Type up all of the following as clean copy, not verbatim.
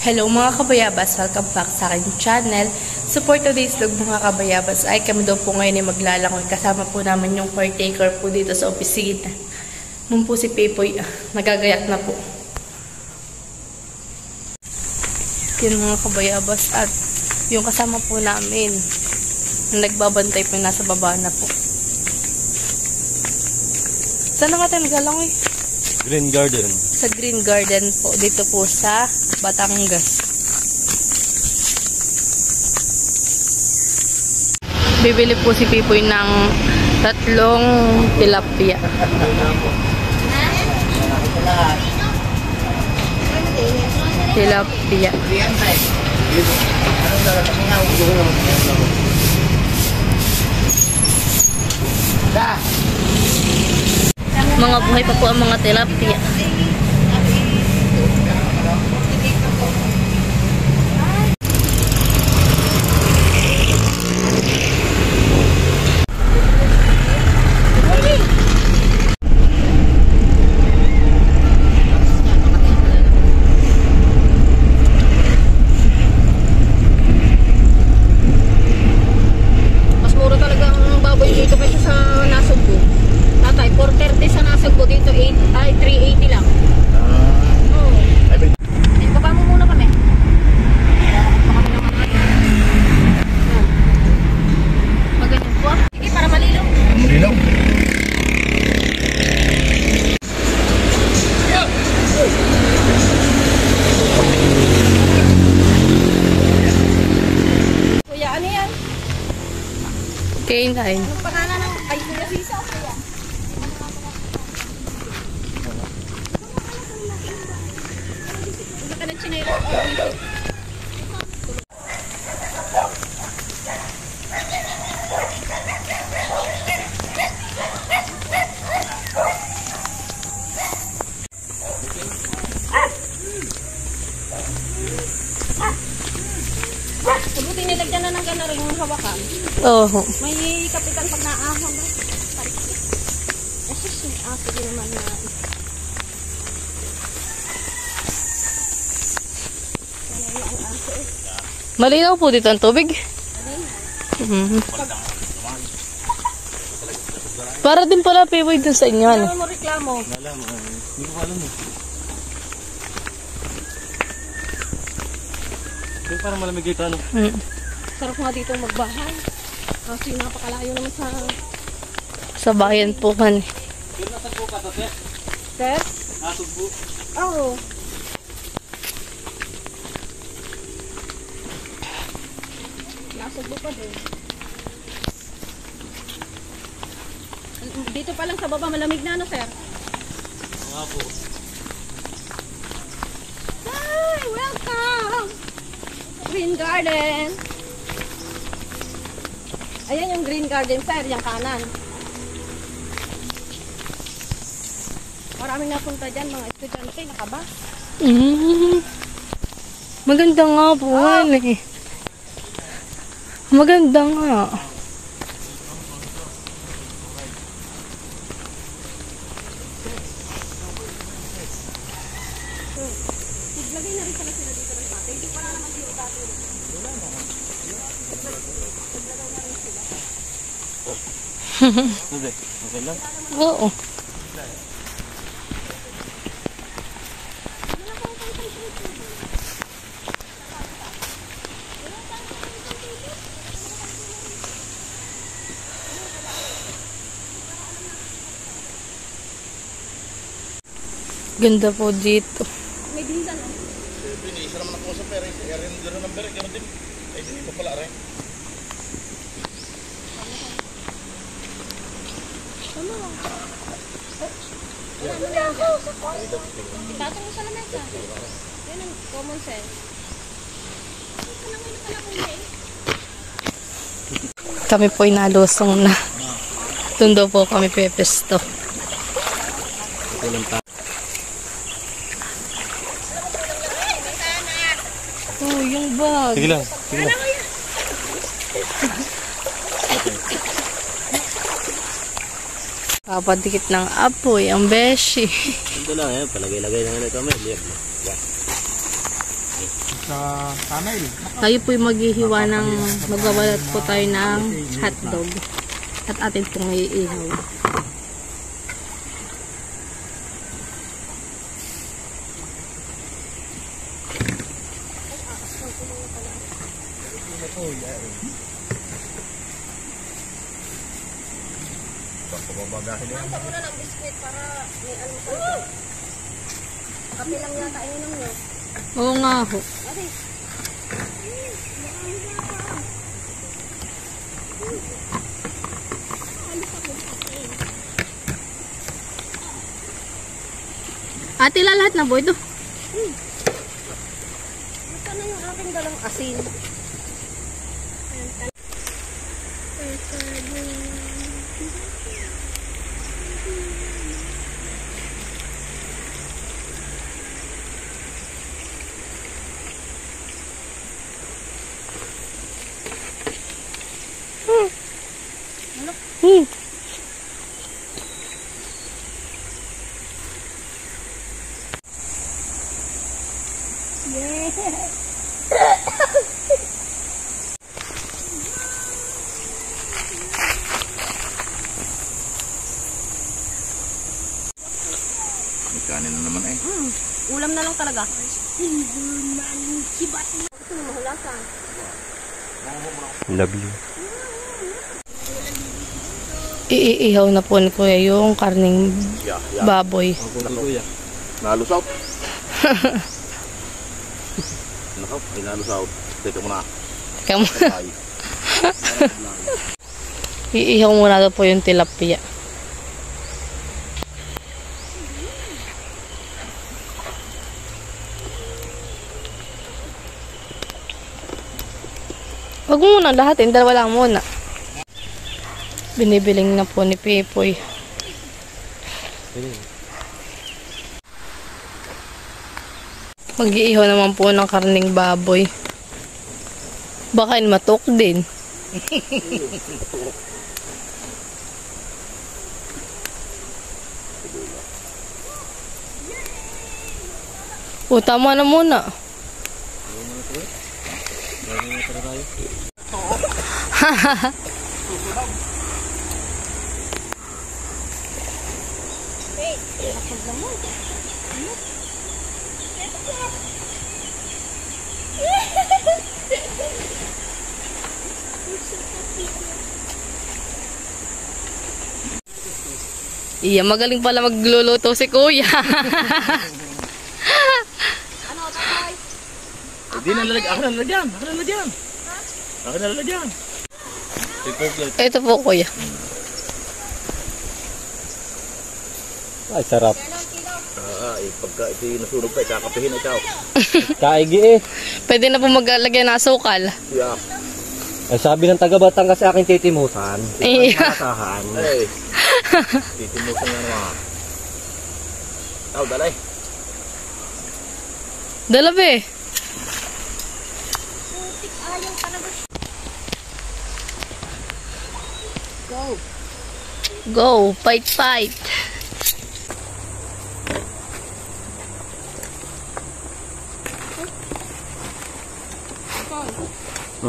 Hello mga kabayabas, welcome back sa aking channel. So for today's vlog mga kabayabas ay kami daw po ngayon ay maglalangoy. Kasama po namin yung caretaker po dito sa opisina. Nung po si Pepoy, nagagayak na po. Yun mga kabayabas at yung kasama po namin nagbabantay po nasa baba na po. Saan nga tayo naglalangoy? Green Garden. Sa Green Garden po, dito po sa Batangas. Bibili po si Pipoy ng 3 tilapia. Tilapia. Mga buhay pa po ang mga tilapia. Mas mura talaga ang baboy dito kaysa sa Nasugbo. Tatay, 430 sa Nasugbo dito, 380 lang. Oo. Baba mo muna kami. Maganyan po. Sige, para malinaw. Malinaw. Kuya, ano yan? Kain. Anong pangalan ng ay Kuya Sisa o Kuya? Ano ka ng chinero? Buti nilagyan na ng gana rin yung hawakan. Oo. May kapitan pag naahon na. Asus, yung aso din naman na. Malinaw po dito ang tubig. Para din pala Pipoy dun sa inyo. Ano? Ano mo reklamo? Hindi ko alam eh. Yung parang malamig dito ano? Sarap nga dito magbahay. Kasi napakalayo naman Sa bayan po man. Pero nasagbo ka to, Sir? Sir? Nasagbo. Oo. Nasugbo pa din. Dito pa lang sa baba malamig na ano, sir? Nga po. Hi! Welcome! Green Garden! Ayan yung Green Garden, sir. Yung kanan. Maraming napunta dyan, mga estudyante. Nakaba? Maganda nga po. Eh. Maganda nga. Naglagay na rin pala sila dito ng pati. Hindi pa na naman dito dati. Naglagay na rin sila. Hindi. Okay lang. Oo. Ganda po dito. May dinsan, oh. Isa naman ako sa pera. Rin din ng pera. Gano'n din. Ay, hindi pa pala rin. Ano? Wala na ako sa kwarto. Itatong mo sa lamesa. Yan ang common sense. Kami po ay nalusong na. Doon daw po kami pepesto. Oh, yung bag. Sige lang. Sige lang. Papadikit ng apoy, ang beshi. Ito lang, palagay-lagay na nga na ito. May liyak na. sa tunnel. Tayo po'y maghihiwa ng, magwawalat po tayo ng hotdog. At atin pong iihaw. Pababagahin yan. Masa muna ng biscuit para may almusal. Kape lang yata ininom nyo. Oo nga ho. Ate. Ate, lahat na po ito. Ito na yung aking dalang asin. May kanin na naman eh. Ulam na lang talaga. Ito mahulasan. Love you. Iihaw na po ni Kuya yung karning baboy. Nalusaw. Nakaw, ay nalusaw. Teka muna. Kaya iihaw muna daw po yung tilapia. Wag mo muna lahatin, dalawa lang muna. Binibiling na po ni Pepoy. Mag-iihaw naman po ng karning baboy. Baka matok din. O, tama na muna. Iya, magaling pala magluluto si Kuya. Ano, tatay? Hindi nalalagyan. Ako nalalagyan. Ako nalalagyan. Ako nalalagyan. Ito po, Kuya. Ay, sarap. Pagka ito yung nasunog pa, kakapihin na ikaw. Kaigi eh. Pwede na po maglagyan ng asukal. Yeah. Ay, sabi ng taga-Batangas sa akin titimusan. Iya. Masahan. Hey. Titimusan nga naman. Tao, dalay. Dalabi. Go. Go, fight, fight.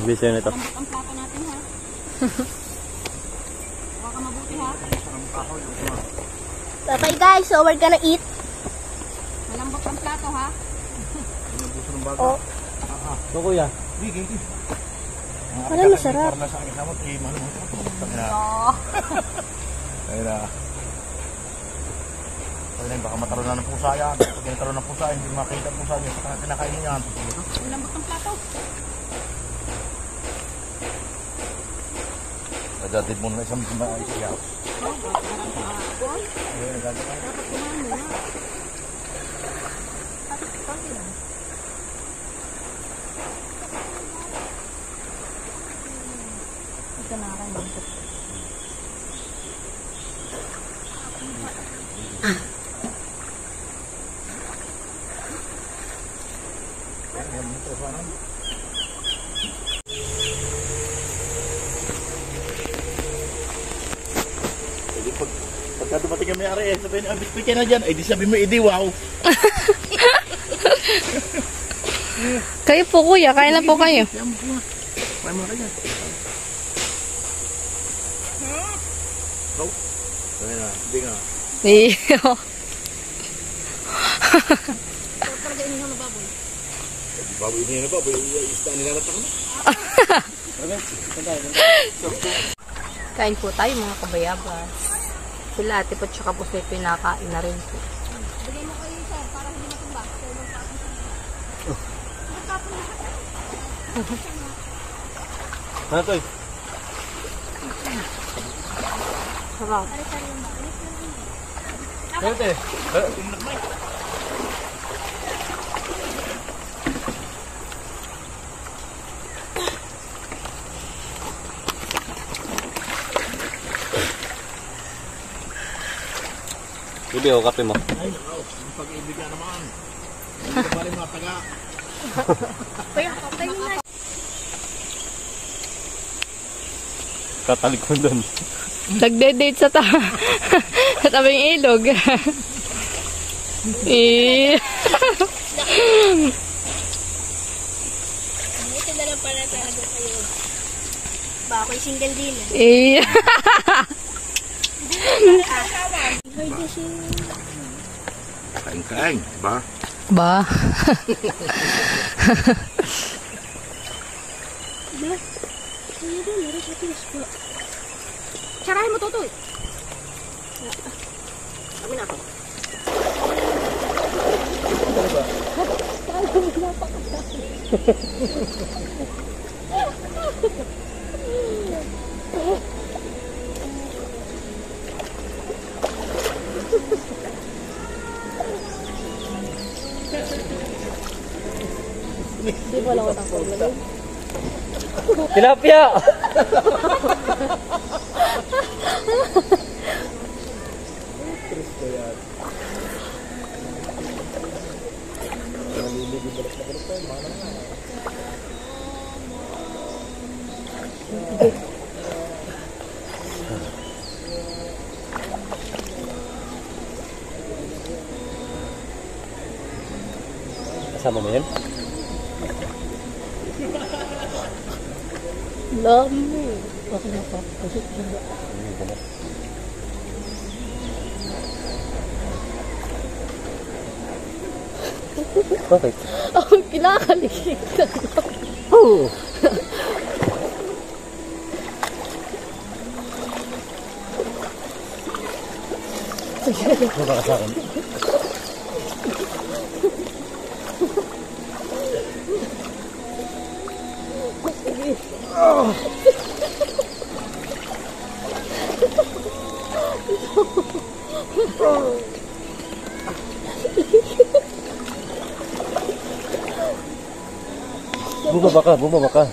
Bisa na ito. Ang plato natin ha. Huwag ka mabuti ha. Okay guys, so we're gonna eat. Malambot ang plato ha. Oh, Ito kuya. parang masarap. Para sa akin naman, mahal mo. Ayun na. Ayun na, baka mataro na ng pusa yan. Pag nataro ng pusa, hindi makita ang pusa niya. Saka kinakain niya yan. Malambot ang plato. Nagatid mo na isang isiyaw. Ito na akin. Pagka dumating kami ari, sabihin, biskuit ka na dyan. Ay, di sabi mo, wow. Kayo po kuya, kain na po kayo. Kaya mo po nga. Kaya mo na kanya. Oh. Kaya na. Hindi nga. Iyo. Talaga inihaw na baboy. Baboy niya na baboy. Isda nila na tako na. Kain po tayo mga kabayabas. Sila ate po tsaka po sa ito nakain na rin po. Bigay mo kayo sir, para hindi matumba. Ano to? Sarap. Ano to? Bibi, o kape mo. Ay, nakaw. Ang pag-ibig na naman. Hindi ka bali mga taga. Tatalig ko doon. Nagde-date sa sa tabing ilog. Eh. Ito na lang pala talaga kayo. Ba ako'y single din eh. Eh. Kain-kain. Ba? Ba? Sarahin mo, Totoy. Kami na ako. Tilapia! Kasama mo yun? Bakit? Ang kinakaligig. Oh! Ano ba ka sa akin? Bumaba ka.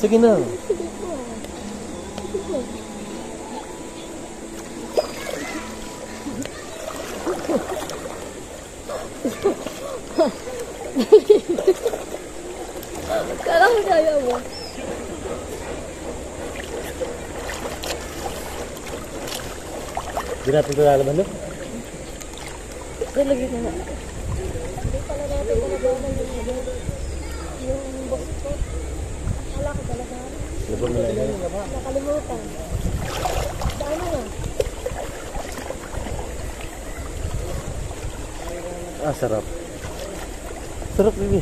Sige na. Kala ko kaya mo. Hindi natin ito lalaban, no? Lalagyan na. Labang na lang. Nakalimutan. Daan na nga. Ah, sarap. Sarap, baby.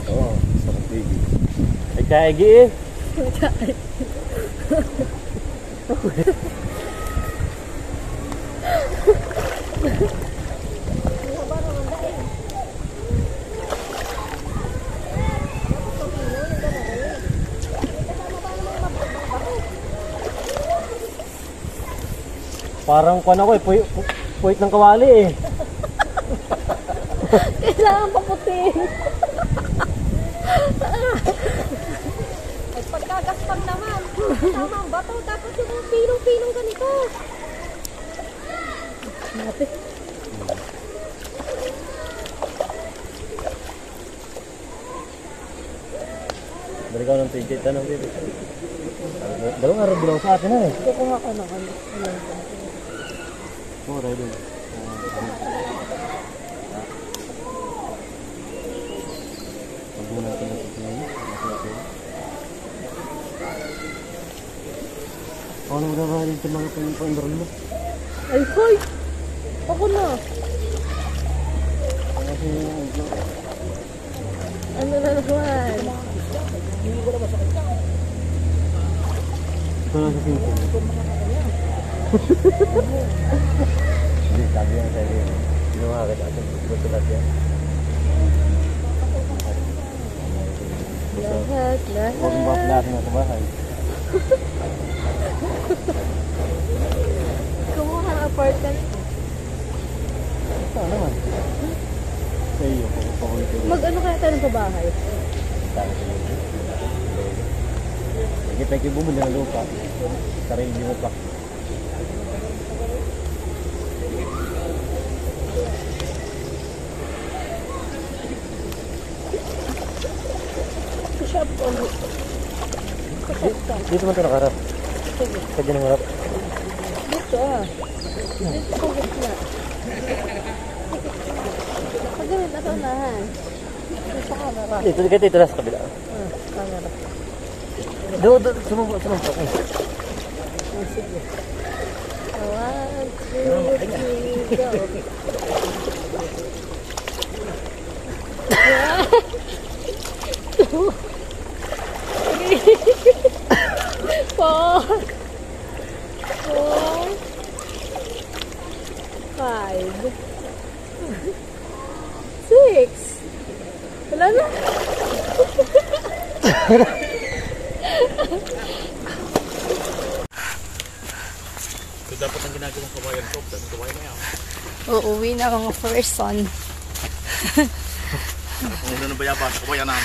Oh, sarap, baby. Ay, kaigi eh. Parang kuwan ako eh, puwit ng kawali eh. Kailangan paputin. Ay, pagkagaspag naman. Tama ang bato. Tapos yung pinong-pinong ganito. Balik ako ng 28, tanong dito. Dalawang araw bilang sa atin na eh. Kukuha ka na kami. Oo, tayo doon. Pag-una natin na ito ngayon. Ako na magagalin sa mga pang-pandron mo. Ay, hoy! Ako na. Kasi Ano na naman? ito lang sa simple. Hindi, sabi yan sa'yo. Ginawa ka sa atin. Gusto lahat yan. Lahat. Huwag mo lahat na sa bahay. Kumuha ng apartment. Ito naman. Sa iyo, pakulit ko. Mag-ano kaya tayo sa bahay? Sige, tayo bumili ng lupa. Sarili mo pa. Shop ko. Dito man ito nakarap. Kaya dyan ang harap. Dito Dito sa gitna. Pagawin na ito unahan. Dito sa camera. Dito na sa kabila. Camera. Doon, sumubok. Sige. 1, 2, 3, go. 1, 2, 3, 4, 5, 6. Wala na. Ito dapat ang ginagawang kawayan ko. Dami kawayan na yan. Uuwi na mga person. Kung ano na bayabas, kawayan na.